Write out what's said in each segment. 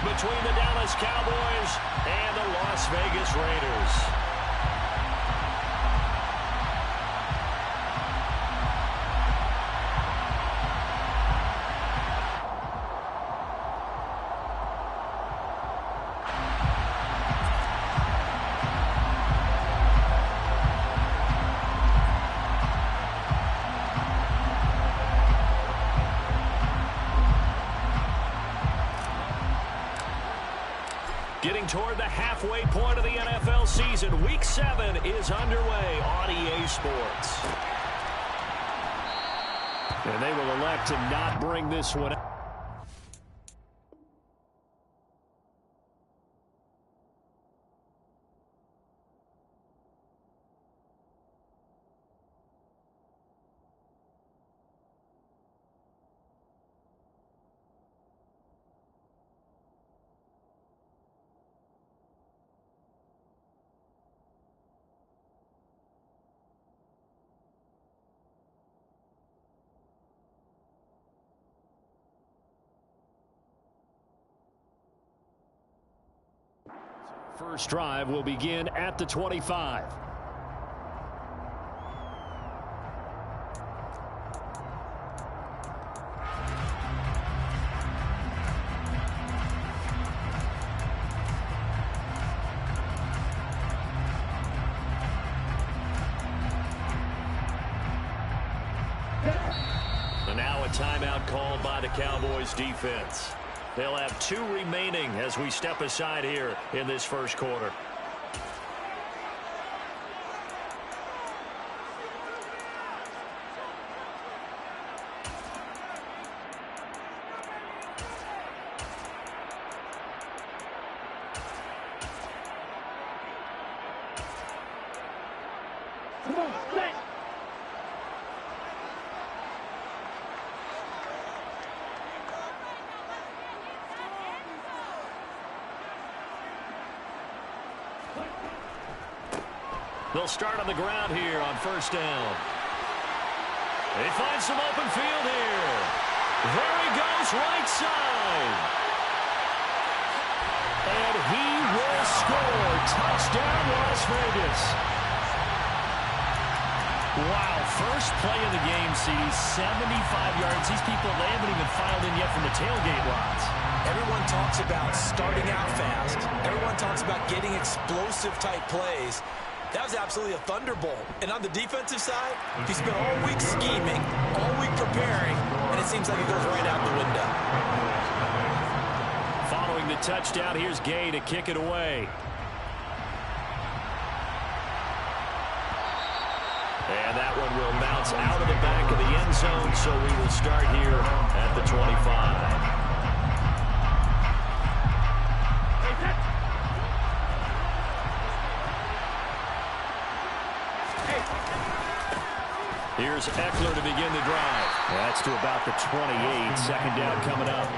between the Dallas Cowboys and the Las Vegas Raiders. Getting toward the halfway point of the NFL season. Week 7 is underway on EA Sports. And they will elect to not bring this one up. First drive will begin at the 25. And now a timeout called by the Cowboys defense. They'll have 2 remaining as we step aside here in this first quarter. Come on, set. They'll start on the ground here on first down. They find some open field here. There he goes, right side. And he will score. Touchdown, Las Vegas. Wow, first play of the game sees 75 yards. These people, they haven't even filed in yet from the tailgate lots. Everyone talks about starting out fast. Everyone talks about getting explosive-type plays. That was absolutely a thunderbolt. And on the defensive side, he spent all week scheming, all week preparing, and it seems like it goes right out the window. Following the touchdown, here's Gay to kick it away. And that one will bounce out of the back of the end zone, so we will start here at the 25. Here's Eckler to begin the drive. That's to about the 28. Second down coming up.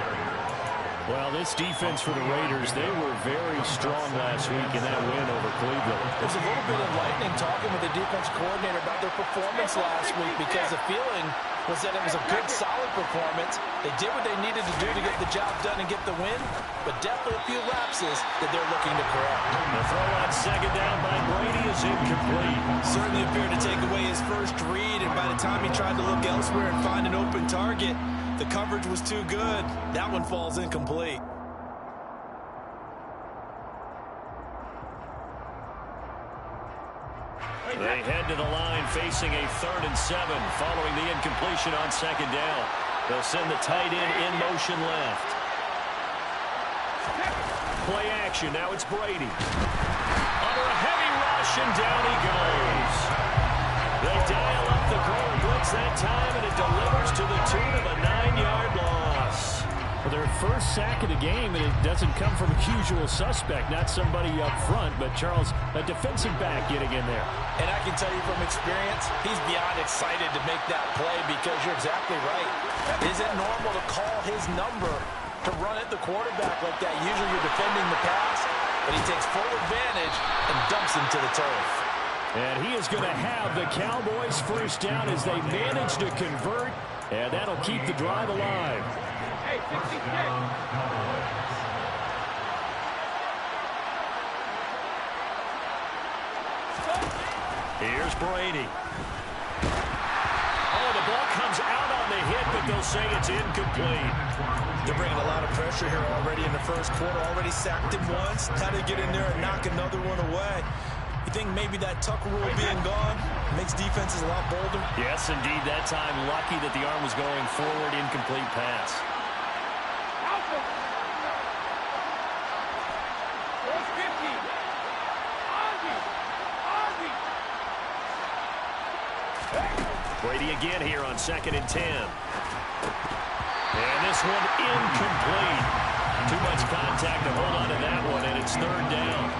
Well, this defense for the Raiders, they were very strong last week in that win over Cleveland. There's a little bit of lightning talking with the defense coordinator about their performance last week because the feeling was that it was a good, solid performance. They did what they needed to do to get the job done and get the win, but definitely a few lapses that they're looking to correct. The throw on second down by Brady is incomplete. Certainly appeared to take away his first read, and by the time he tried to look elsewhere and find an open target, the coverage was too good. That one falls incomplete. They head to the line facing a 3rd and 7 following the incompletion on second down. They'll send the tight end in motion left. Play action. Now it's Brady. Under a heavy rush, and down he goes. They dial up the corner blitz that time, and it delivers to the tune of a 9-yard loss. Well, their first sack of the game, and it doesn't come from a usual suspect, not somebody up front, but Charles, a defensive back getting in there. And I can tell you from experience, he's beyond excited to make that play because you're exactly right. Is it normal to call his number to run at the quarterback like that? Usually you're defending the pass, but he takes full advantage and dumps him to the turf. And he is going to have the Cowboys first down as they manage to convert, and that'll keep the drive alive. Here's Brady. Oh, the ball comes out on the hit, but they'll say it's incomplete. They're bringing a lot of pressure here already in the first quarter. Already sacked him once. How to get in there and knock another one away. You think maybe that Tucker rule being gone makes defenses a lot bolder? Yes, indeed. That time, lucky that the arm was going forward, incomplete pass. Brady again here on 2nd and 10. And this one incomplete. Too much contact to hold on to that one, and it's 3rd down.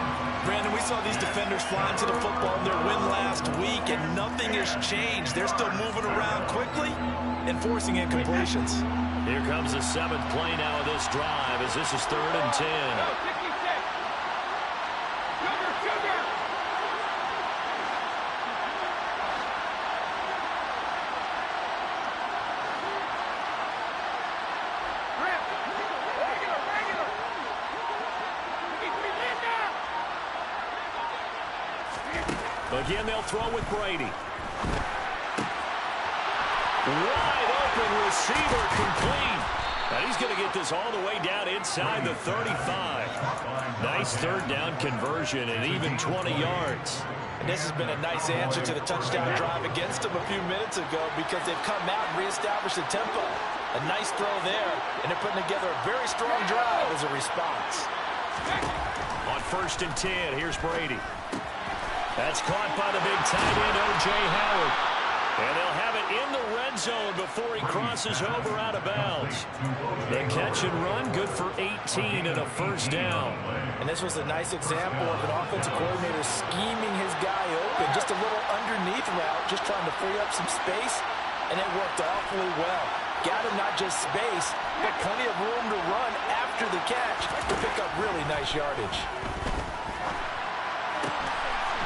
Brandon, we saw these defenders flying to the football in their win last week, and nothing has changed. They're still moving around quickly and forcing incompletions. Here comes the 7th play now of this drive as this is 3rd and 10. Again, they'll throw with Brady. Wide open receiver, complete. And he's going to get this all the way down inside the 35. Nice 3rd down conversion and even 20 yards. And this has been a nice answer to the touchdown drive against them a few minutes ago because they've come out and reestablished the tempo. A nice throw there, and they're putting together a very strong drive as a response. On 1st and 10, here's Brady. That's caught by the big tight end, O.J. Howard. And they'll have it in the red zone before he crosses over out of bounds. The catch and run, good for 18 and a 1st down. And this was a nice example of an offensive coordinator scheming his guy open. Just a little underneath route, just trying to free up some space. And it worked awfully well. Got him not just space, but plenty of room to run after the catch to pick up really nice yardage.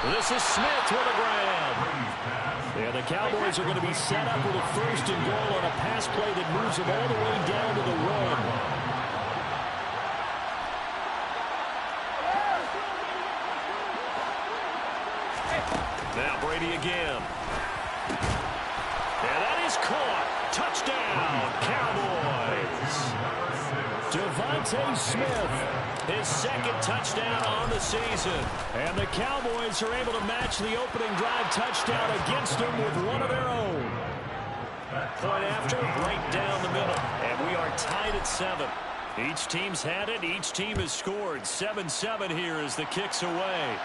This is Smith with a grab. Yeah, the Cowboys are going to be set up with a 1st and goal on a pass play that moves them all the way down to the 1. Now Brady again. And that is caught. Touchdown, Cowboys. Devontae Smith, his 2nd touchdown on the season. And the Cowboys are able to match the opening drive touchdown against them with one of their own. Point after, right down the middle. And we are tied at 7. Each team's had it. Each team has scored. 7-7 here as the kick's away.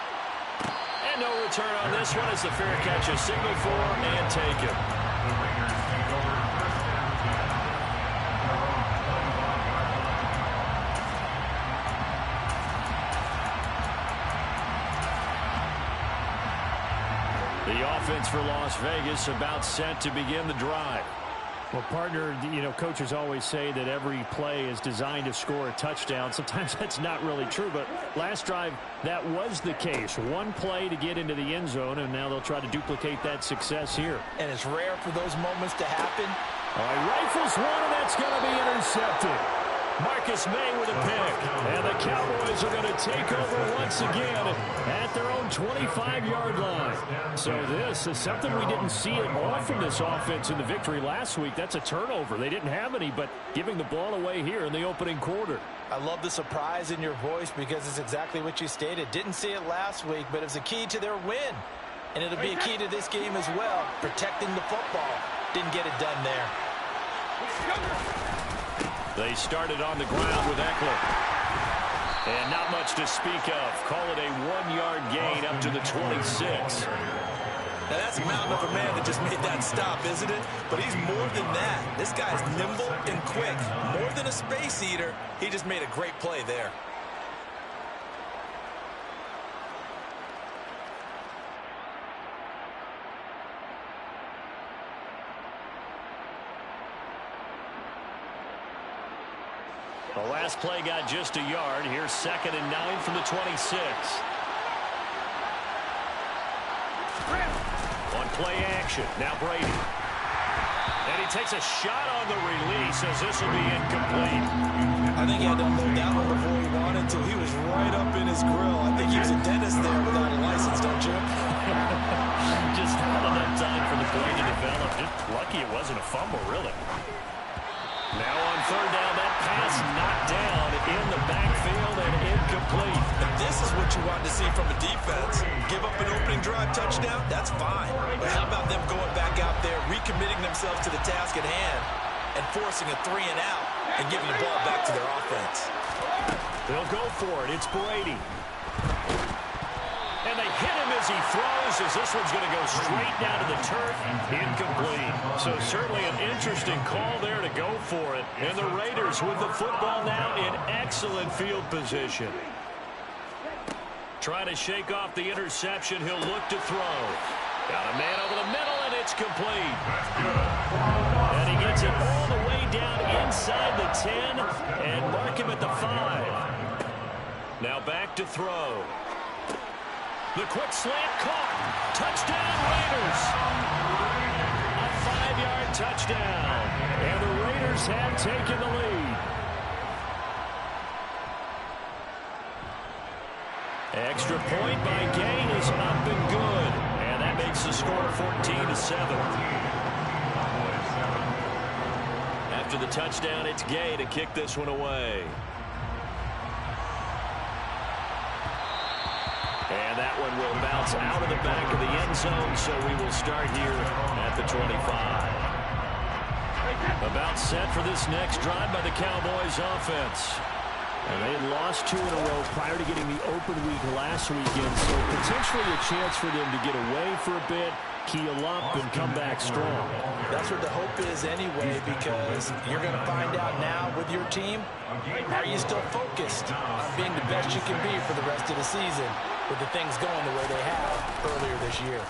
And no return on this one as the fair catch is signaled for and taken. The offense for Las Vegas about set to begin the drive. Well, partner, you know, coaches always say that every play is designed to score a touchdown. Sometimes that's not really true, but last drive, that was the case. One play to get into the end zone, and now they'll try to duplicate that success here. And it's rare for those moments to happen. All right, rifles one, and that's going to be intercepted. Marcus May with a pick. And the Cowboys are going to take over once again at their own 25-yard line. So this is something we didn't see at all from this offense in the victory last week. That's a turnover. They didn't have any, but giving the ball away here in the opening quarter. I love the surprise in your voice because it's exactly what you stated. Didn't see it last week, but it was a key to their win. And it'll be a key to this game as well, protecting the football. Didn't get it done there. They started on the ground with Eckler. And not much to speak of. Call it a 1-yard gain up to the 26. Now that's a mountain of a man that just made that stop, isn't it? But he's more than that. This guy's nimble and quick. More than a space eater, he just made a great play there. The last play got just a yard. Here's 2nd and 9 from the 26. On play action, now Brady. And he takes a shot on the release as this will be incomplete. I think he had to unload that one before he wanted to. He was right up in his grill. I think he was a dentist there without a license, don't you? Just not enough time for the play to develop. Just lucky it wasn't a fumble, really. Now on third down, that pass knocked down in the backfield and incomplete. And this is what you want to see from a defense. Give up an opening drive touchdown, that's fine. But how about them going back out there, recommitting themselves to the task at hand, and forcing a 3-and-out and giving the ball back to their offense? They'll go for it. It's Brady. And they hit him as he throws, as this one's going to go straight down to the turf. Incomplete. So certainly an interesting call there to go for it. And the Raiders with the football now in excellent field position. Trying to shake off the interception. He'll look to throw. Got a man over the middle, and it's complete. And he gets it all the way down inside the 10 and mark him at the 5. Now back to throw. The quick slant caught. Touchdown, Raiders. A 5-yard touchdown. And the Raiders have taken the lead. Extra point by Gain is up and good. And that makes the score 14-7. After the touchdown, it's Gay to kick this one away. And that one will bounce out of the back of the end zone, so we will start here at the 25. About set for this next drive by the Cowboys offense. And they had lost 2 in a row prior to getting the open week last weekend, so potentially a chance for them to get away for a bit, keel up, and come back strong. That's what the hope is anyway, because you're going to find out now with your team, are you still focused on being the best you can be for the rest of the season with the things going the way they have earlier this year.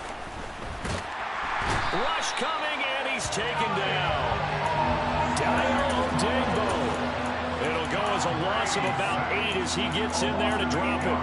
Rush coming, and he's taken down. Daniel Odegbo. It'll go as a loss of about 8 as he gets in there to drop it.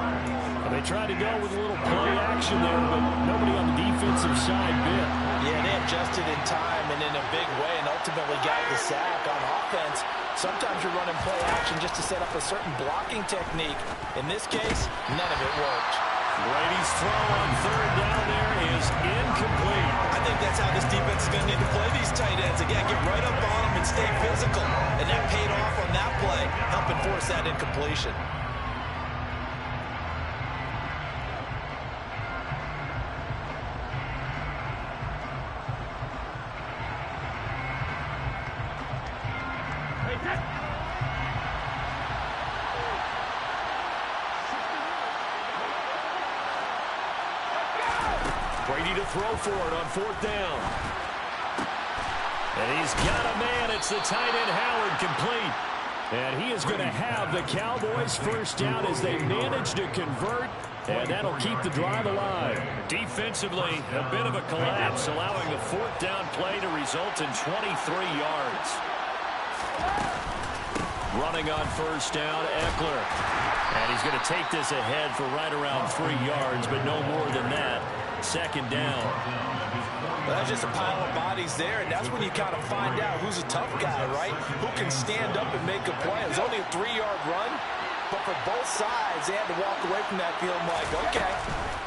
And they tried to go with a little play action there, but nobody on the defensive side bit. Yeah, they adjusted in time and in a big way and ultimately got the sack on offense. Sometimes you're running play action just to set up a certain blocking technique. In this case, none of it worked. Brady's throw on third down there is incomplete. I think that's how this defense is going to need to play these tight ends. Again, get right up on them and stay physical. And that paid off on that play, helping force that incompletion. Brady to throw for it on fourth down. And he's got a man. It's the tight end Howard, complete. And he is going to have the Cowboys first down as they manage to convert. And that'll keep the drive alive. Defensively, a bit of a collapse, allowing the fourth down play to result in 23 yards. Running on first down, Eckler. And he's going to take this ahead for right around 3 yards, but no more than that. Second down. Well, that's just a pile of bodies there, and that's when you kind of find out who's a tough guy, right? Who can stand up and make a play. It was only a 3-yard run, but for both sides, they had to walk away from that feeling like, okay,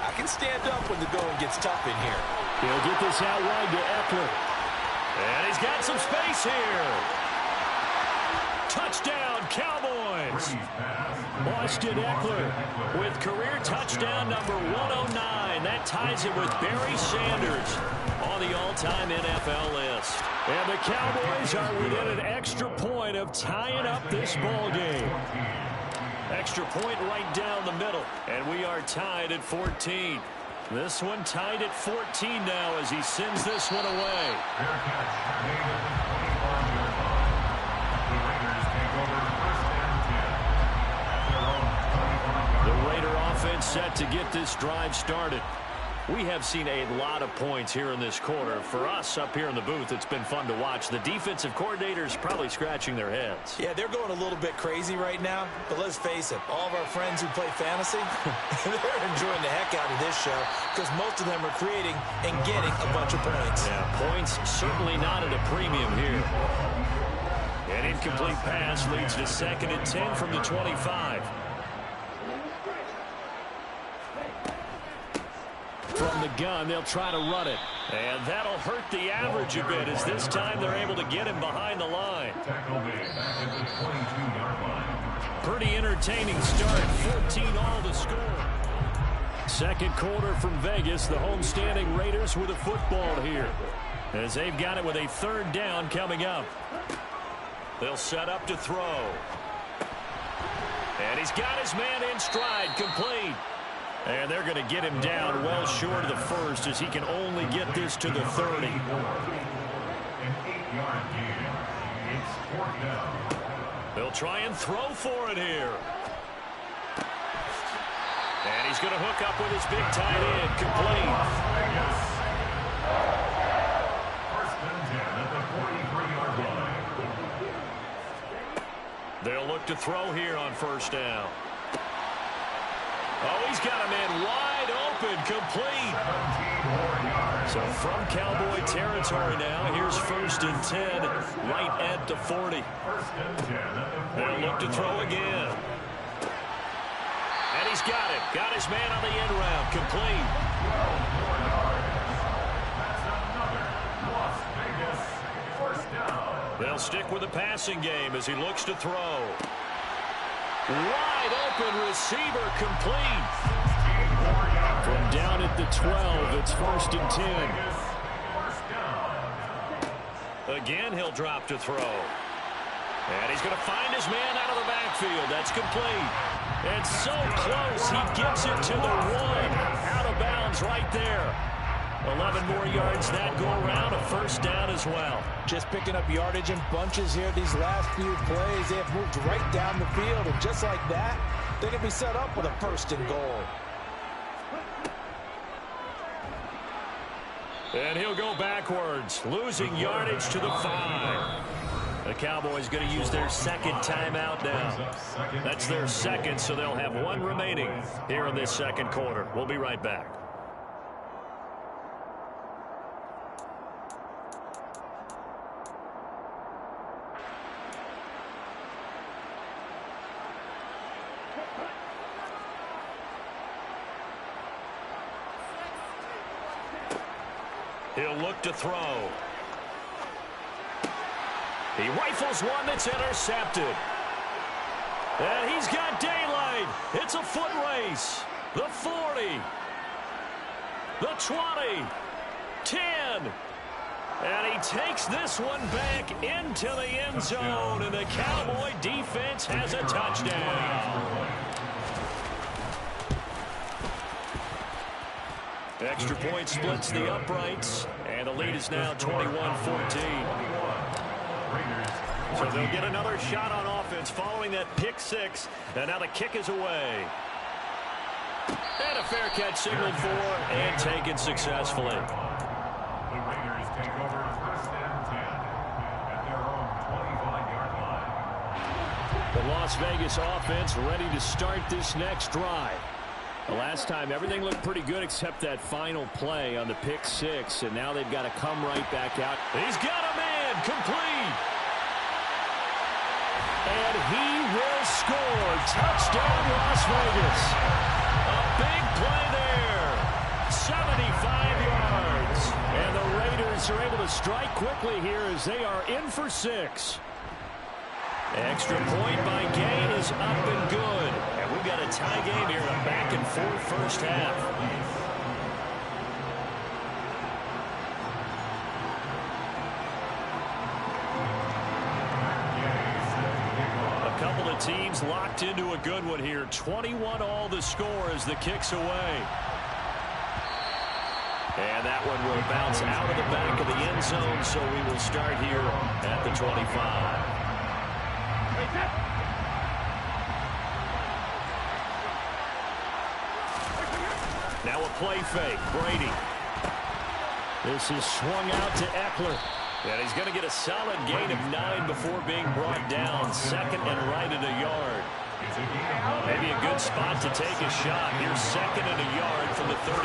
I can stand up when the going gets tough in here. He'll get this out wide to Eckler. And he's got some space here. Touchdown, Cowboys. Austin Eckler with career touchdown number 109. That ties it with Barry Sanders on the all-time NFL list. And the Cowboys are within an extra point of tying up this ball game. Extra point right down the middle. And we are tied at 14. This one tied at 14 now as he sends this one away. The Raider offense set to get this drive started. We have seen a lot of points here in this quarter. For us up here in the booth, it's been fun to watch. The defensive coordinators probably scratching their heads. Yeah, they're going a little bit crazy right now, but let's face it, all of our friends who play fantasy, they're enjoying the heck out of this show because most of them are creating and getting a bunch of points. Yeah, points certainly not at a premium here. And Incomplete pass leads to 2nd and 10 from the 25. From the gun, they'll try to run it. And that'll hurt the average a bit, as this time they're able to get him behind the line. Pretty entertaining start. 14-all to score. Second quarter from Vegas. The homestanding Raiders with a football here, as they've got it with a 3rd down coming up. They'll set up to throw. And he's got his man in stride, complete. And they're going to get him down well short of the first, as he can only get this to the 30. An 8-yard gain. It's 4th down. They'll try and throw for it here. And he's going to hook up with his big tight end, complete. First and 10 at the 43-yard line. They'll look to throw here on 1st down. Oh, he's got a man wide open, complete. So from Cowboy territory now, here's 1st and 10, right at the 40. They'll look to throw again. And he's got it. Got his man on the end route, complete. They'll stick with the passing game as he looks to throw. Wide open receiver, complete. From down at the 12, it's 1st and 10. Again, he'll drop to throw. And he's going to find his man out of the backfield. That's complete. And so close, he gets it to the 1. Out of bounds right there. 11 more yards that go around, a 1st down as well. Just picking up yardage in bunches here these last few plays. They have moved right down the field, and just like that, they can be set up with a 1st and goal. And he'll go backwards, losing yardage to the 5. The Cowboys going to use their 2nd timeout now. That's their 2nd, so they'll have 1 remaining here in this 2nd quarter. We'll be right back. He'll look to throw. He rifles one that's intercepted. And he's got daylight. It's a foot race. The 40. The 20. 10. And he takes this one back into the end zone. And the Cowboy defense has a touchdown. Extra point splits the uprights, and the lead is now 21-14. So they'll get another shot on offense following that pick 6, and now the kick is away. And a fair catch signaled for and taken successfully. The Raiders take over 1st and 10 at their own 25-yard line. The Las Vegas offense ready to start this next drive. The last time, everything looked pretty good except that final play on the pick 6, and now they've got to come right back out. He's got a man, complete. And he will score. Touchdown, Las Vegas. A big play there. 75 yards. And the Raiders are able to strike quickly here as they are in for 6. Extra point by Gain is up and good. And we've got a tie game here, a back-and-forth 1st half. A couple of teams locked into a good one here. 21-all the score as the kick's away. And that one will bounce out of the back of the end zone, so we will start here at the 25. Now a play fake. Brady. This is swung out to Eckler. And he's going to get a solid gain of 9 before being brought down. 2nd and right at a yard. Maybe a good spot to take a shot. Here's 2nd and a yard from the 34.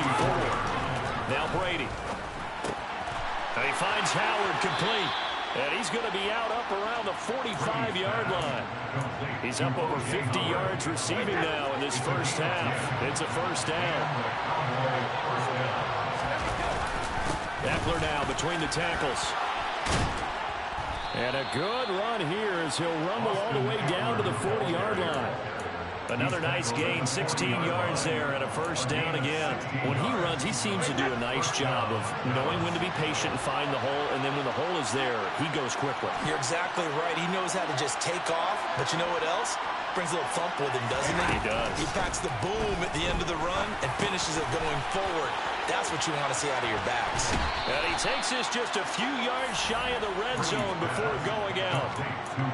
Now Brady. And he finds Howard complete. And he's going to be out up around the 45-yard line. He's up over 50 yards receiving now in this first half. It's a first down. Eckler now between the tackles. And a good run here as he'll rumble all the way down to the 40-yard line. Another nice gain, 16 yards there and a first down again. When he runs, he seems to do a nice job of knowing when to be patient and find the hole, and then when the hole is there, he goes quickly. You're exactly right. He knows how to just take off, but you know what else? Brings a little thump with him, doesn't he? He does. He packs the boom at the end of the run and finishes it going forward. That's what you want to see out of your backs. And he takes this just a few yards shy of the red zone before going out.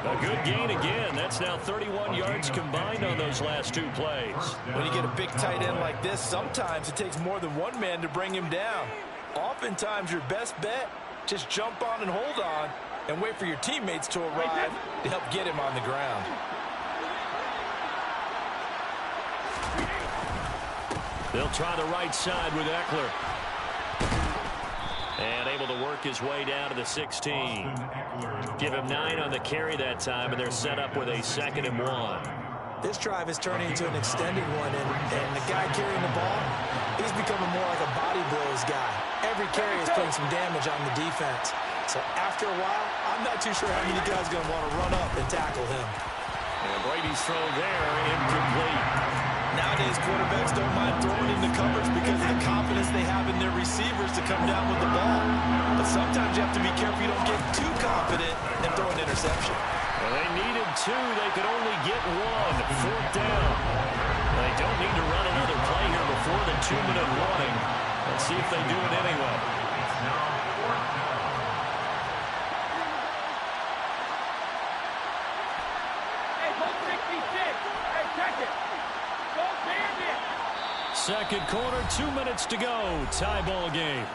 A good gain again. That's now 31 yards combined on those last two plays. When you get a big tight end like this, sometimes it takes more than one man to bring him down. Oftentimes, your best bet, just jump on and hold on and wait for your teammates to arrive to help get him on the ground. They'll try the right side with Eckler. And able to work his way down to the 16. Give him 9 on the carry that time, and they're set up with a 2nd and 1. This drive is turning into an extended one, and the guy carrying the ball, he's becoming more like a body blows guy. Every carry is putting some damage on the defense. So after a while, I'm not too sure how many guys are going to want to run up and tackle him. And Brady's throw there, incomplete. Nowadays, quarterbacks don't mind throwing into coverage because of the confidence they have in their receivers to come down with the ball. But sometimes you have to be careful you don't get too confident and throw an interception. Well, they needed 2. They could only get 1. 4th down. They don't need to run another play here before the 2-minute warning. Let's see if they do it anyway. Second quarter, 2 minutes to go. Tie ball game.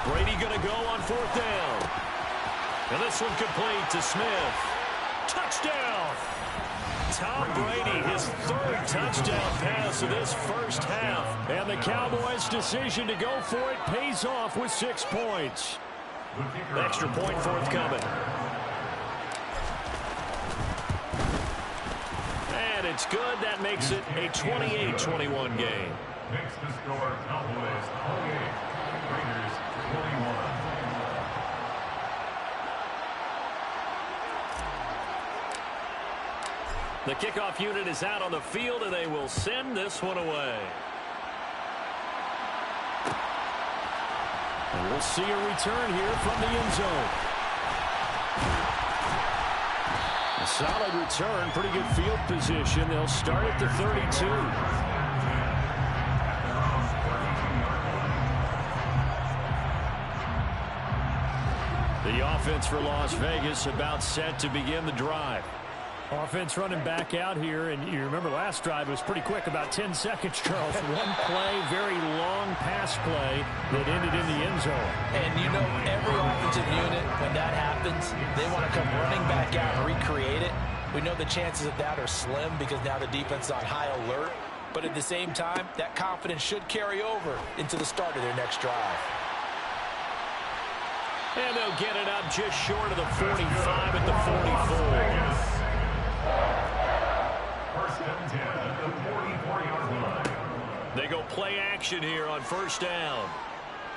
Brady going to go on 4th down. And this one complete to Smith. Touchdown! Tom Brady, his 3rd touchdown pass of this first half. And the Cowboys' decision to go for it pays off with 6 points. Extra point forthcoming. And it's good. That makes it a 28-21 game. Makes the score Cowboys 28, Raiders 21. The kickoff unit is out on the field, and they will send this one away. And we'll see a return here from the end zone. A solid return, pretty good field position. They'll start at the 32. The offense for Las Vegas about set to begin the drive. Offense running back out here, and you remember last drive was pretty quick, about 10 seconds, Charles. One play, very long pass play that ended in the end zone. And you know, every offensive unit, when that happens, they want to come running back out and recreate it. We know the chances of that are slim because now the defense is on high alert. But at the same time, that confidence should carry over into the start of their next drive. And they'll get it up just short of the 45 at the 44. First and 10 at the 44-yard line. They go play action here on 1st down.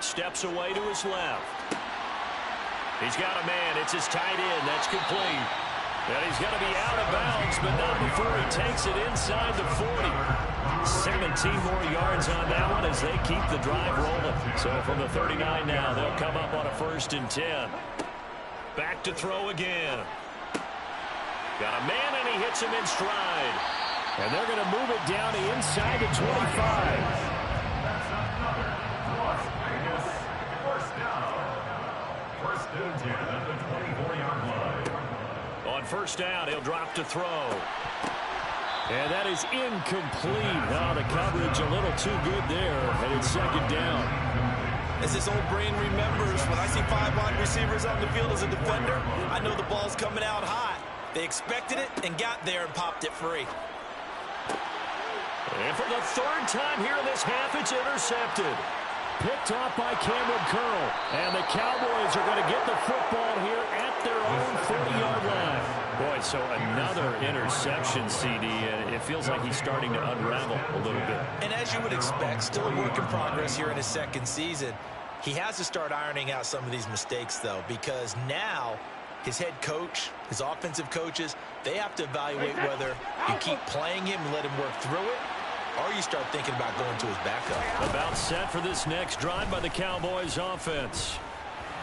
Steps away to his left. He's got a man. It's his tight end. That's complete. And he's got to be out of bounds, but not before he takes it inside the 40. 17 more yards on that one as they keep the drive rolling. So from the 39 now, they'll come up on a 1st and 10. Back to throw again. Got a man, and he hits him in stride. And they're going to move it down to inside the 25. That's another Las Vegas first down. First and 10 at the 24-yard line. On 1st down, he'll drop to throw. And that is incomplete. Now the coverage a little too good there, and it's 2nd down. As this old brain remembers, when I see 5 wide receivers on the field as a defender, I know the ball's coming out hot. They expected it and got there and popped it free. And for the 3rd time here in this half, it's intercepted. Picked off by Cameron Curl. And the Cowboys are going to get the football here at their own 40-yard line. Boy, so another interception, CD. And it feels like he's starting to unravel a little bit. And as you would expect, still a work in progress here in his 2nd season. He has to start ironing out some of these mistakes, though, because now his head coach, his offensive coaches, they have to evaluate whether you keep playing him and let him work through it, or you start thinking about going to his backup. About set for this next drive by the Cowboys offense.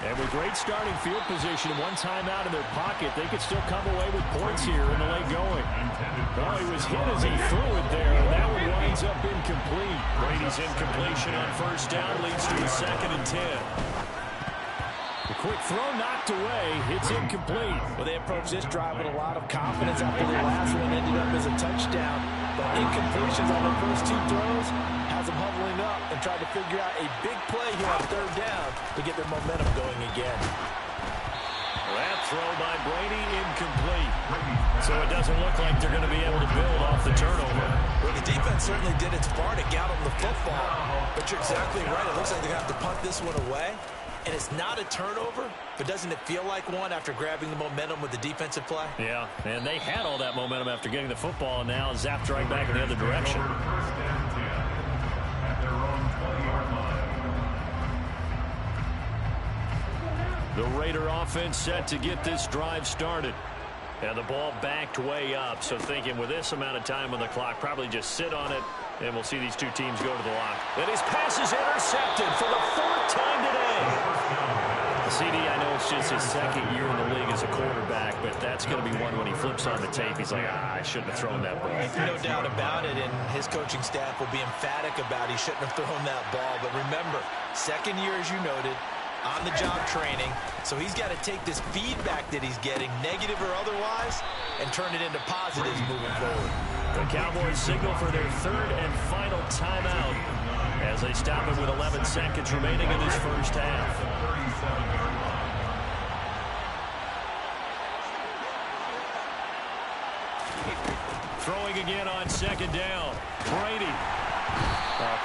And with great starting field position and one timeout in their pocket, they could still come away with points here in the late going. Oh, he was hit as he threw it there, and that one winds up incomplete. Brady's incompletion on 1st down leads to a 2nd and 10. The quick throw knocked away. It's incomplete. Well, they approached this drive with a lot of confidence after the last one ended up as a touchdown. But incompletions on the first 2 throws has them huddling up and trying to figure out a big play here on 3rd down to get their momentum going again. That throw by Brady incomplete. So it doesn't look like they're going to be able to build off the turnover. Well, the defense certainly did its part to get them the football. But you're exactly right. It looks like they're going to have to punt this one away. And it's not a turnover, but doesn't it feel like one after grabbing the momentum with the defensive play? Yeah, and they had all that momentum after getting the football, and now zapped right back in the other direction. The Raider offense set to get this drive started. And the ball backed way up, so thinking with this amount of time on the clock, probably just sit on it, and we'll see these 2 teams go to the line. And his pass is intercepted for the 4th time today. CD, I know it's just his 2nd year in the league as a quarterback, but that's going to be one when he flips on the tape. He's like, I shouldn't have thrown that ball. No doubt about it, and his coaching staff will be emphatic about he shouldn't have thrown that ball. But remember, 2nd year, as you noted, on-the-job training, so he's got to take this feedback that he's getting, negative or otherwise, and turn it into positives moving forward. The Cowboys signal for their 3rd and final timeout as they stop it with 11 seconds remaining in this first half. Throwing again on 2nd down. Brady.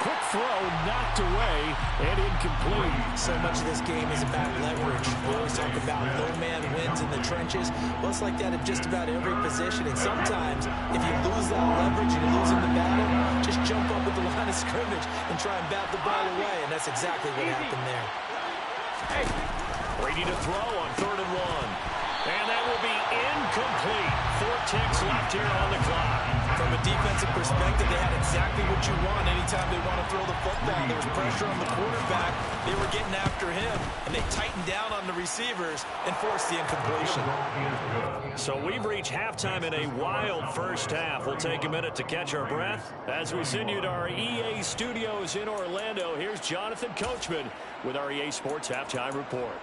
Quick throw knocked away and incomplete. So much of this game is about leverage. We always talk about no man wins in the trenches. Well, it's like that in just about every position. And sometimes, if you lose that leverage and you're losing the battle, just jump up at the line of scrimmage and try and bat the ball away. And that's exactly what happened there. Brady to throw on 3rd and 1. And that will be incomplete. 4 ticks left here on the clock. From a defensive perspective, they had exactly what you want anytime they want to throw the football. There was pressure on the quarterback. They were getting after him, and they tightened down on the receivers and forced the incompletion. So we've reached halftime in a wild first half. We'll take a minute to catch our breath. As we send you to our EA studios in Orlando, here's Jonathan Coachman with our EA Sports Halftime Report.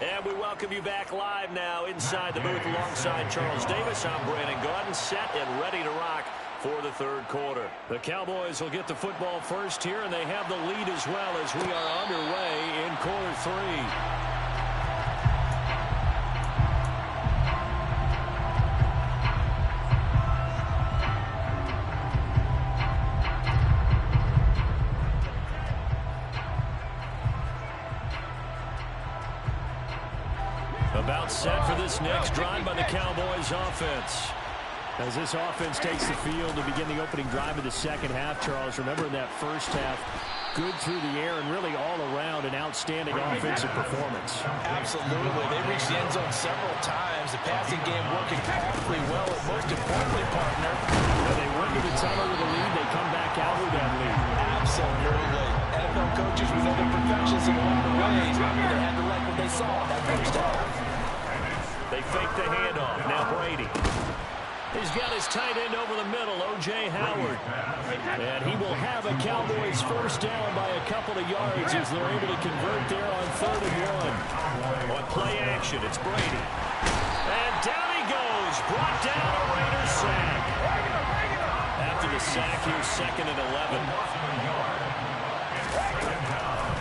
And we welcome you back live now inside the booth alongside Charles Davis. I'm Brandon Gaudin, set and ready to rock for the 3rd quarter. The Cowboys will get the football first here, and they have the lead as well as we are underway in quarter 3. About set for this next drive by the Cowboys offense. As this offense takes the field to begin the opening drive of the 2nd half, Charles, remember in that first half, good through the air and really all around an outstanding offensive performance. Absolutely. They reached the end zone several times. The passing game working powerfully well, and most importantly, partner, when they went to the tunnel with a lead, they come back out with that lead. Absolutely. NFL coaches, we know their perfections in a lot of ways, but they had to like what they saw in that first half. They fake the handoff. Now Brady. He's got his tight end over the middle, O.J. Howard. And he will have a Cowboys first down by a couple of yards as they're able to convert there on 3rd and 1. On play action, it's Brady. And down he goes. Brought down a Raiders sack. After the sack, here's 2nd and 11.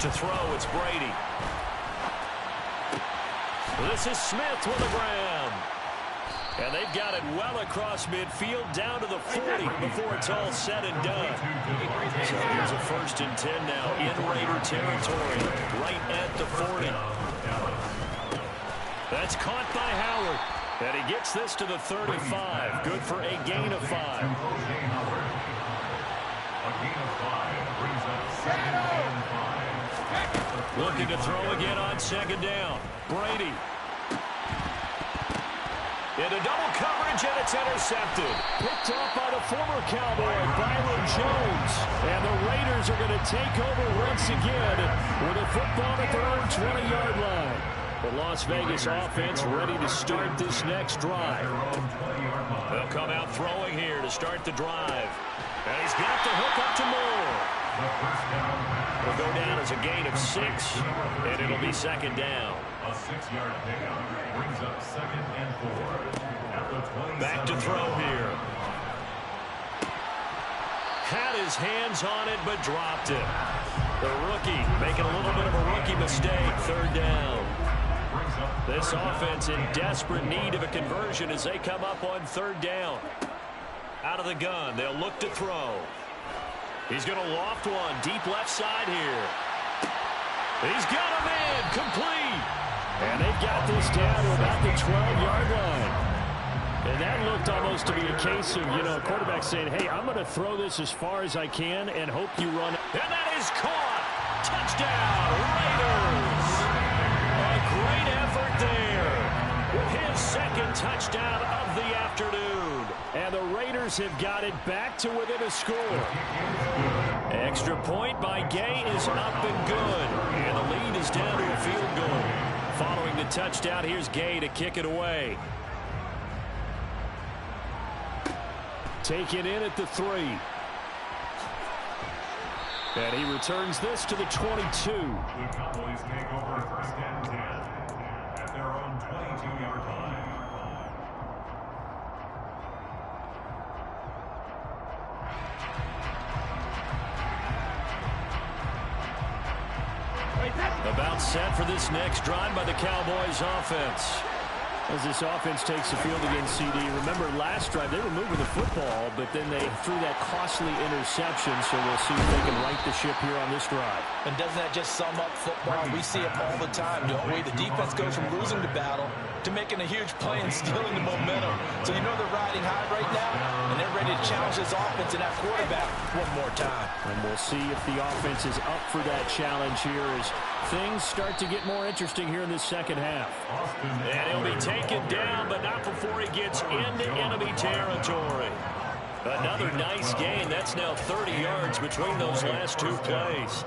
To throw, it's Brady. This is Smith with the ground. And they've got it well across midfield down to the 40 before it's all said and done. So here's a 1st and 10 now in Raider territory, right at the 40. That's caught by Howard. And he gets this to the 35. Good for a gain of 5. Looking to throw again on 2nd down. Brady. Into double coverage, and it's intercepted. Picked off by the former Cowboy, Byron Jones. And the Raiders are going to take over once again with a football at their own 20-yard line. The Las Vegas offense ready to start this next drive. They'll come out throwing here to start the drive. And he's got the hook up to Moore. It'll go down as a gain of 6, and it'll be 2nd down. A 6-yard pickup brings up 2nd and 4. Back to throw here. Had his hands on it, but dropped it. The rookie making a little bit of a rookie mistake. 3rd down. This offense in desperate need of a conversion as they come up on 3rd down. Out of the gun, they'll look to throw. He's going to loft one deep left side here. He's got a man complete. And they've got this down to about the 12-yard line. And that looked almost to be a case of, a quarterback saying, hey, I'm going to throw this as far as I can and hope you run it. And that is caught. Touchdown, Raiders. A great effort there. His 2nd touchdown of the afternoon. And the Raiders have got it back to within a score. Extra point by Gay is up and good. And the lead is down to a field goal. Following the touchdown, here's Gay to kick it away. Taken in at the 3. And he returns this to the 22. The Cowboys take over 1st and 10 at their own 22-yard line. About set for this next drive by the Cowboys offense. As this offense takes the field against CD, remember last drive they were moving the football, but then they threw that costly interception, so we'll see if they can right the ship here on this drive. And doesn't that just sum up football? We see it all the time, don't we? The defense goes from losing the battle to making a huge play and stealing the momentum. So you know they're riding high right now, and they're ready to challenge this offense and that quarterback one more time. And we'll see if the offense is up for that challenge here as things start to get more interesting here in this 2nd half. And he'll be taken down, but not before he gets into enemy territory. Another nice gain. That's now 30 yards between those last 2 plays.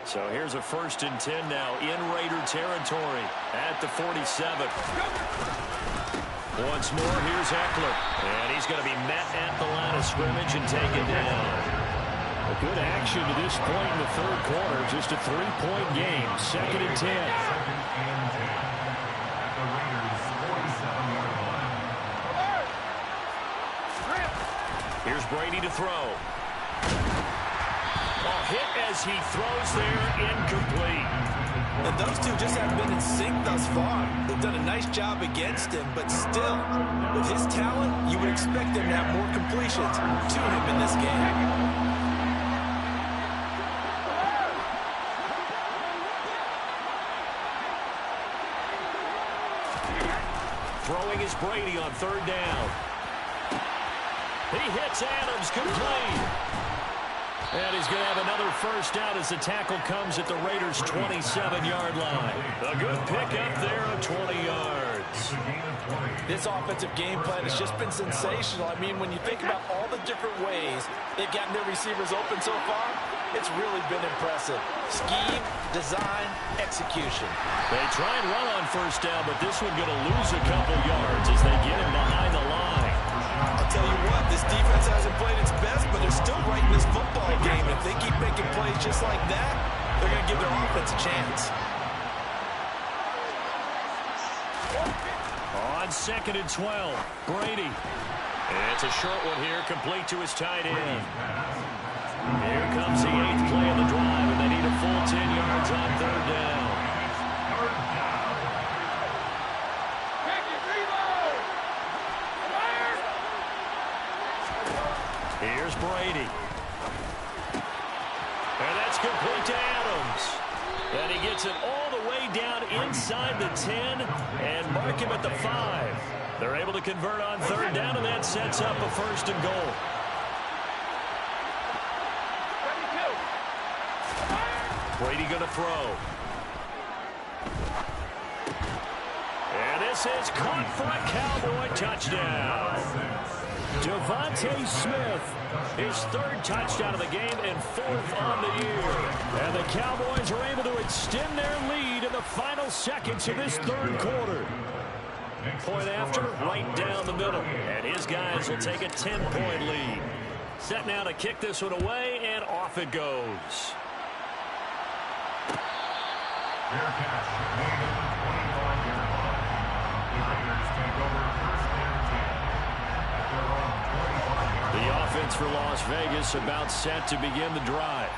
So here's a 1st and 10 now in Raider territory at the 47. Once more, here's Eckler. And he's going to be met at the line of scrimmage and taken down. A good action to this point in the 3rd quarter. Just a 3-point game. 2nd and 10. Here's Brady to throw. A hit as he throws there, incomplete. And those two just haven't been in sync thus far. They've done a nice job against him, but still, with his talent, you would expect them to have more completions to him in this game. Throwing is Brady on 3rd down. He hits Adams complete. And he's going to have another 1st down as the tackle comes at the Raiders' 27-yard line. A good pickup there of 20 yards. This offensive game plan has just been sensational. I mean, when you think about all the different ways they've gotten their receivers open so far, it's really been impressive. Scheme, design, execution. They try and run on 1st down, but this one going to lose a couple yards as they get him behind the line. I'll tell you what, this defense hasn't played its best, but they're still right in this football game. If they keep making plays just like that, they're going to give their offense a chance. On 2nd and 12, Brady. It's a short one here, complete to his tight end. Here comes the 8th play of the drive, and they need a full 10 yards on third down. Here's Brady. And that's complete to Adams. And he gets it all the way down inside the 10 and mark him at the 5. They're able to convert on third down, and that sets up a first and goal. Brady going to throw. And this is caught for a Cowboy touchdown. Devontae Smith, his third touchdown of the game and fourth on the year. And the Cowboys are able to extend their lead in the final seconds of this third quarter. Point after, right down the middle. And his guys will take a 10-point lead. Set now to kick this one away, and off it goes. Fair catch. Made at the 25-yard line. The Raiders take over first and 10 at their own 25-yard line. The offense for Las Vegas about set to begin the drive.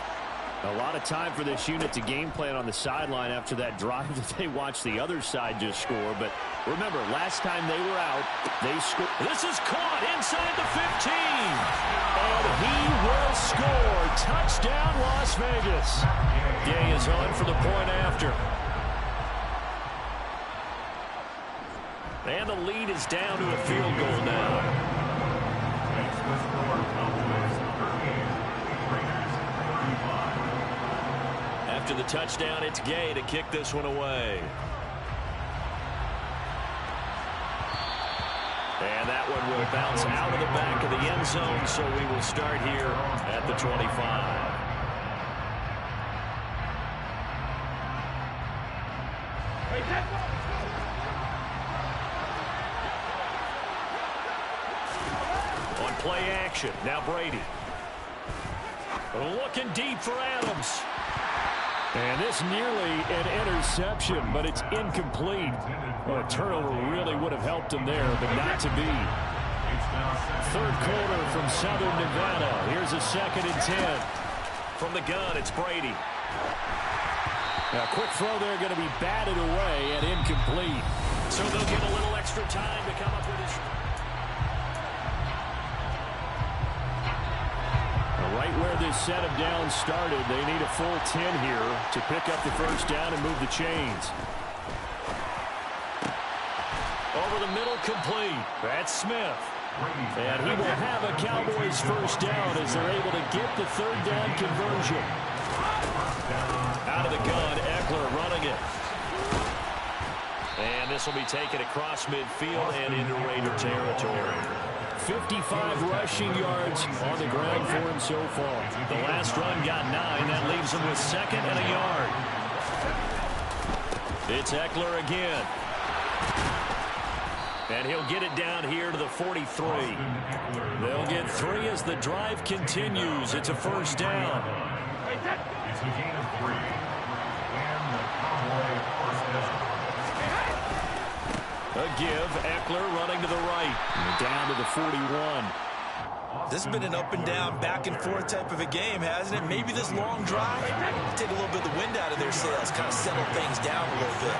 A lot of time for this unit to game plan on the sideline after that drive that they watched the other side just score. But remember, last time they were out, they scored. This is caught inside the 15. And he will score. Touchdown, Las Vegas. Gay is on for the point after. And the lead is down to a field goal now. Next was score Cowboys 38, Raiders 35. After the touchdown, it's Gay to kick this one away. And that one will bounce out of the back of the end zone, so we will start here at the 25. On play action, now Brady. Looking deep for Adams. And this nearly an interception, but it's incomplete. Well, a turnover really would have helped him there, but not to be. Third quarter from Southern Nevada. Here's a 2nd and 10. From the gun, it's Brady. Now, quick throw there, going to be batted away and incomplete. So they'll get a little extra time to come up with his... Right where this set of downs started, they need a full 10 here to pick up the first down and move the chains. Over the middle, complete. That's Smith. And he will have a Cowboys first down as they're able to get the third down conversion. Out of the gun, Eckler running it. And this will be taken across midfield and into Raider territory. 55 rushing yards on the ground for him so far. The last run got 9. That leaves him with 2nd and a yard. It's Eckler again. And he'll get it down here to the 43. They'll get 3 as the drive continues. It's a first down. It's a gain of 3. And the Cowboy first down. A give, Eckler running to the right. Down to the 41. This has been an up and down, back and forth type of a game, hasn't it? Maybe this long drive take a little bit of the wind out of their sails, kind of settle things down a little bit.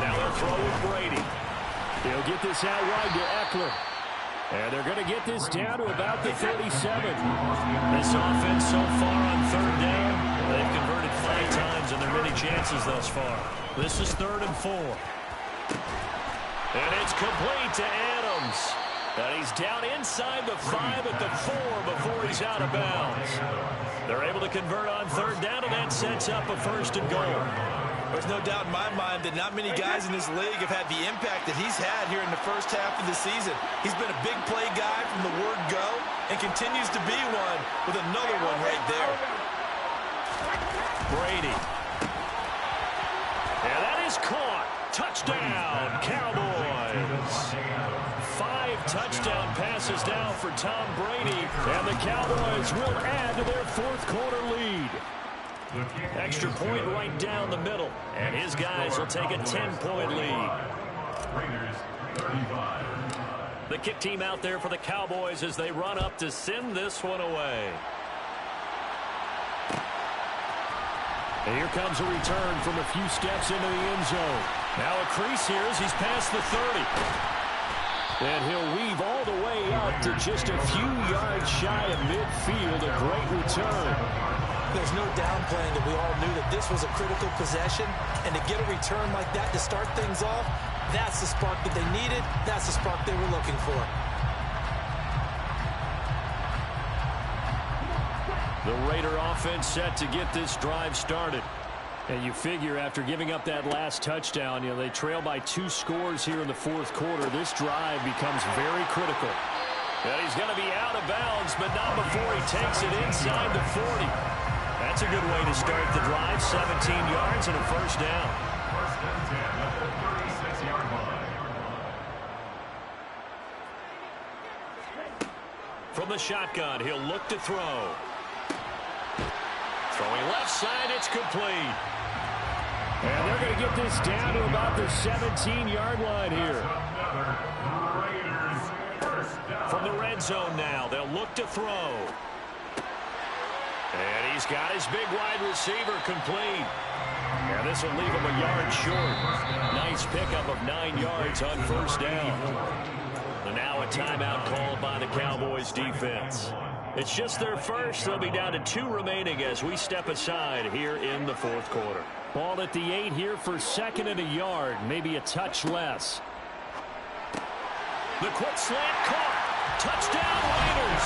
Now they'll throw with Brady. They'll get this out wide to Eckler. And they're going to get this down to about the 37. This offense so far on third down, they've converted 5 times in their many chances thus far. This is 3rd and 4. And it's complete to Adams. And he's down inside the 5 at the 4 before he's out of bounds. They're able to convert on third down, and that sets up a first and goal. There's no doubt in my mind that not many guys in this league have had the impact that he's had here in the first half of the season. He's been a big play guy from the word go and continues to be one with another one right there. Brady. And that is caught. Touchdown, Cowboys. 5 touchdown passes now for Tom Brady, and the Cowboys will add to their 4th quarter lead. Extra point right down the middle, and his guys will take a 10-point lead. Raiders 35. The kick team out there for the Cowboys as they run up to send this one away. And here comes a return from a few steps into the end zone. Now a crease here as he's past the 30. And he'll weave all the way out to just a few yards shy of midfield. A great return. There's no downplaying that we all knew that this was a critical possession. And to get a return like that to start things off, that's the spark that they needed. That's the spark they were looking for. The Raider offense set to get this drive started. And you figure after giving up that last touchdown, they trail by 2 scores here in the fourth quarter. This drive becomes very critical. And he's going to be out of bounds, but not before he takes it inside the 40. That's a good way to start the drive. 17 yards and a first down. First and 10 at the 36-yard line. From the shotgun, he'll look to throw. Throwing left side, it's complete. And they're going to get this down to about the 17-yard line here. From the red zone now, they'll look to throw. And he's got his big wide receiver complete. And this will leave him a yard short. Nice pickup of 9 yards on first down. And now a timeout called by the Cowboys defense. It's just their first. They'll be down to 2 remaining as we step aside here in the fourth quarter. Ball at the 8 here for second and a yard, maybe a touch less. The quick slant caught. Touchdown Raiders.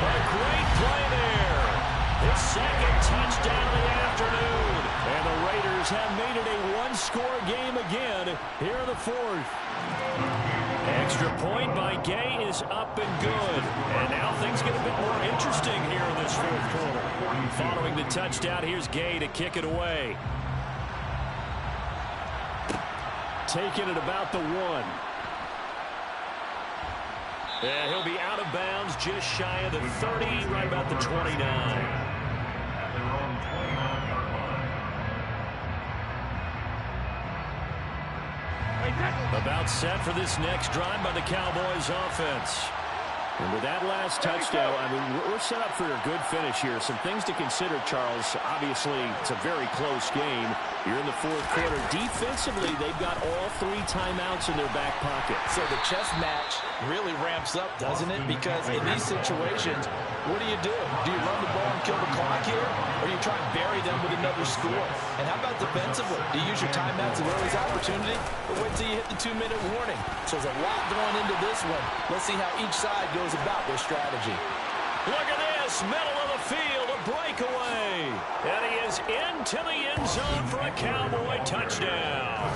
A great play there. His second touchdown of the afternoon. And the Raiders have made it a 1-score game again here in the fourth. Extra point by Gay is up and good. And now things get a bit more interesting here in this fourth quarter. Following the touchdown, here's Gay to kick it away. Taking it about the 1. And he'll be out of bounds just shy of the 30, right about the 29. At their own 29-yard line. About set for this next drive by the Cowboys offense. And with that last touchdown, I mean, we're set up for a good finish here. Some things to consider, Charles. Obviously, it's a very close game. You're in the fourth quarter. Defensively, they've got all 3 timeouts in their back pocket. So the chess match really ramps up, doesn't it? Because in these situations, what do? Do you run the ball and kill the clock here? Or do you try and bury them with another score? And how about defensively? Do you use your timeouts at early opportunity? Or wait till you hit the 2-minute warning? So there's a lot going into this one. Let's see how each side goes about their strategy. Look at this, middle of the field, a breakaway. And he is into the end zone for a Cowboy touchdown.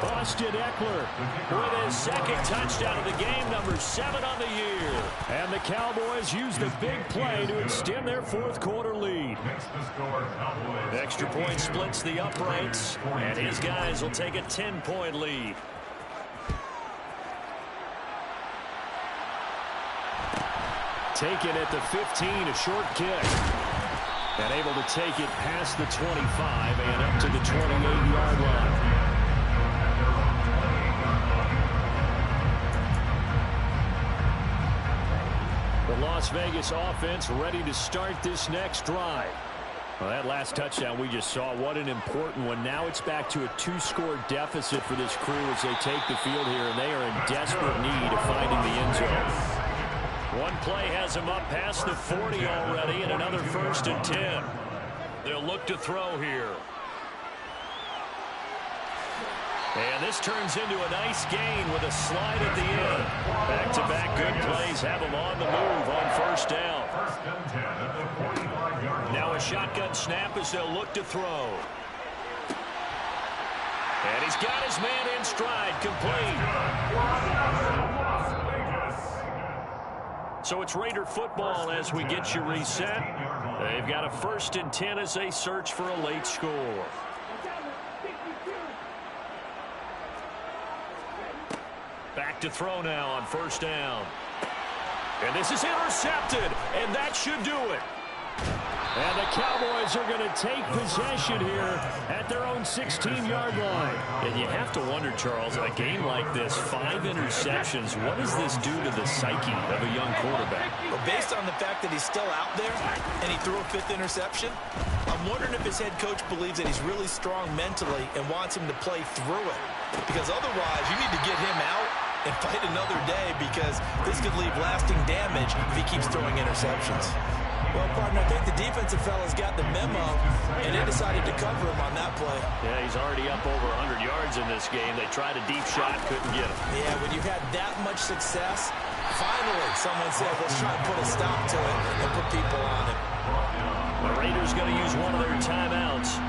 Austin Eckler With his second touchdown of the game, number 7 on the year. and the Cowboys use the big play to extend their fourth quarter lead. Makes the score Cowboys. Extra point splits the uprights, and his guys will take a 10-point lead. Taken at the 15, a short kick. And able to take it past the 25 and up to the 28-yard line. The Las Vegas offense ready to start this next drive. Well, that last touchdown we just saw, what an important one. Now it's back to a 2-score deficit for this crew as they take the field here, and they are in desperate need of finding the end zone. One play has him up past the 40 already, and another 1st and 10. They'll look to throw here. And this turns into a nice gain with a slide at the end. Back-to-back good plays have him on the move on first down. First and 10 at the 45-yard line. Now a shotgun snap as they'll look to throw. And he's got his man in stride, complete. So it's Raider football as we get you reset. They've got a 1st and 10 as they search for a late score. Back to throw now on first down. And this is intercepted, and that should do it. And the Cowboys are going to take possession here at their own 16-yard line. And you have to wonder, Charles, in a game like this, 5 interceptions, what does this do to the psyche of a young quarterback? Well, based on the fact that he's still out there and he threw a 5th interception, I'm wondering if his head coach believes that he's really strong mentally and wants him to play through it. Because otherwise, you need to get him out and fight another day, because this could leave lasting damage if he keeps throwing interceptions. Well, partner, I think the defensive fellas got the memo, and they decided to cover him on that play. Yeah, he's already up over 100 yards in this game. They tried a deep shot, couldn't get him. Yeah, when you've had that much success, finally someone said, let's try and put a stop to it and put people on it. The Raiders going to use one of their timeouts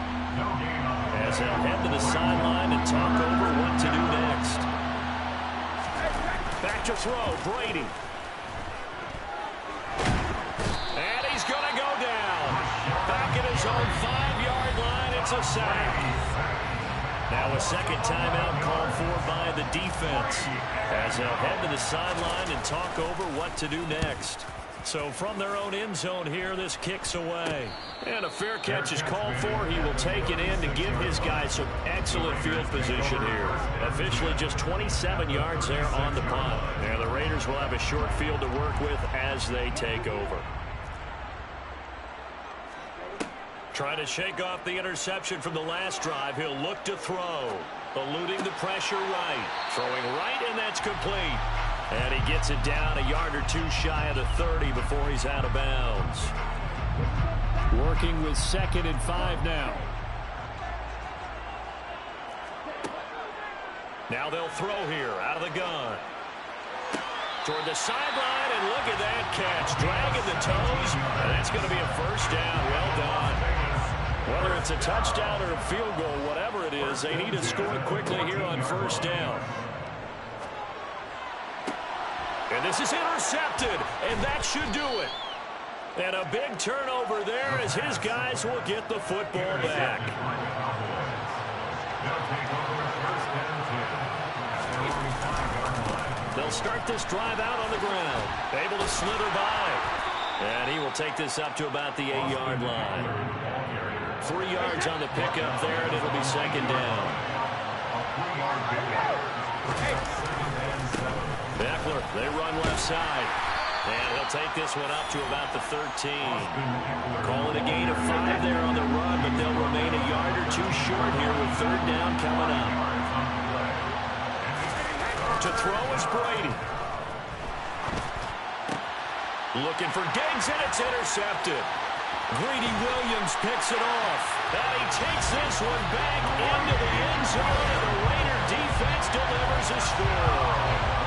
as they'll head to the sideline and talk over what to do next. Back to throw, Brady. And he's going to go down. Back at his own 5-yard line, it's a sack. Now a second timeout called for by the defense as they'll head to the sideline and talk over what to do next. So from their own end zone here, this kicks away. And a fair catch is called for. He will take it in to give his guys some excellent field position here. Officially just 27 yards there on the punt. And the Raiders will have a short field to work with as they take over. Trying to shake off the interception from the last drive. He'll look to throw. Eluding the pressure right. Throwing right, and that's complete. And he gets it down a yard or two shy of the 30 before he's out of bounds. Working with 2nd and 5 now. Now they'll throw here out of the gun. Toward the sideline, and look at that catch. Dragging the toes, and that's going to be a first down. Well done. Whether it's a touchdown or a field goal, whatever it is, they need to score quickly here on first down. And this is intercepted, and that should do it. And a big turnover there as his guys will get the football back. They'll start this drive out on the ground. Able to slither by. And he will take this up to about the 8-yard line. 3 yards on the pickup there, and it'll be second down. Eckler, they run left side. And he'll take this one up to about the 13. Call it a gain of 5 there on the run, but they'll remain a yard or two short here with third down coming up. To throw is Brady. Looking for Diggs, and it's intercepted. Greedy Williams picks it off. And he takes this one back into the end zone, and the Raider defense delivers a score.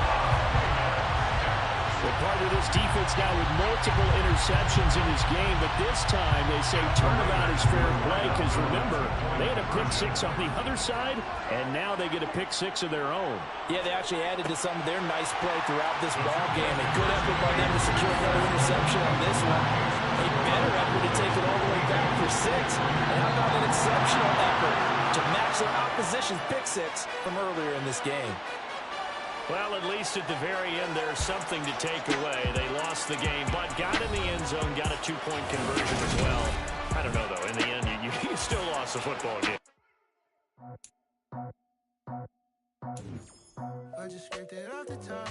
Well, part of this defense now with multiple interceptions in this game, but this time they say turnabout is fair play because, remember, they had a pick 6 on the other side, and now they get a pick 6 of their own. Yeah, they actually added to some of their nice play throughout this ball game. A good effort by them to secure another interception on this one. A better effort to take it all the way back for 6. And how about an exceptional effort to match their opposition's pick 6 from earlier in this game? Well, at least at the very end, there's something to take away. They lost the game, but got in the end zone, got a 2-point conversion as well. I don't know, though. In the end, you still lost the football game. I just scraped it off the top.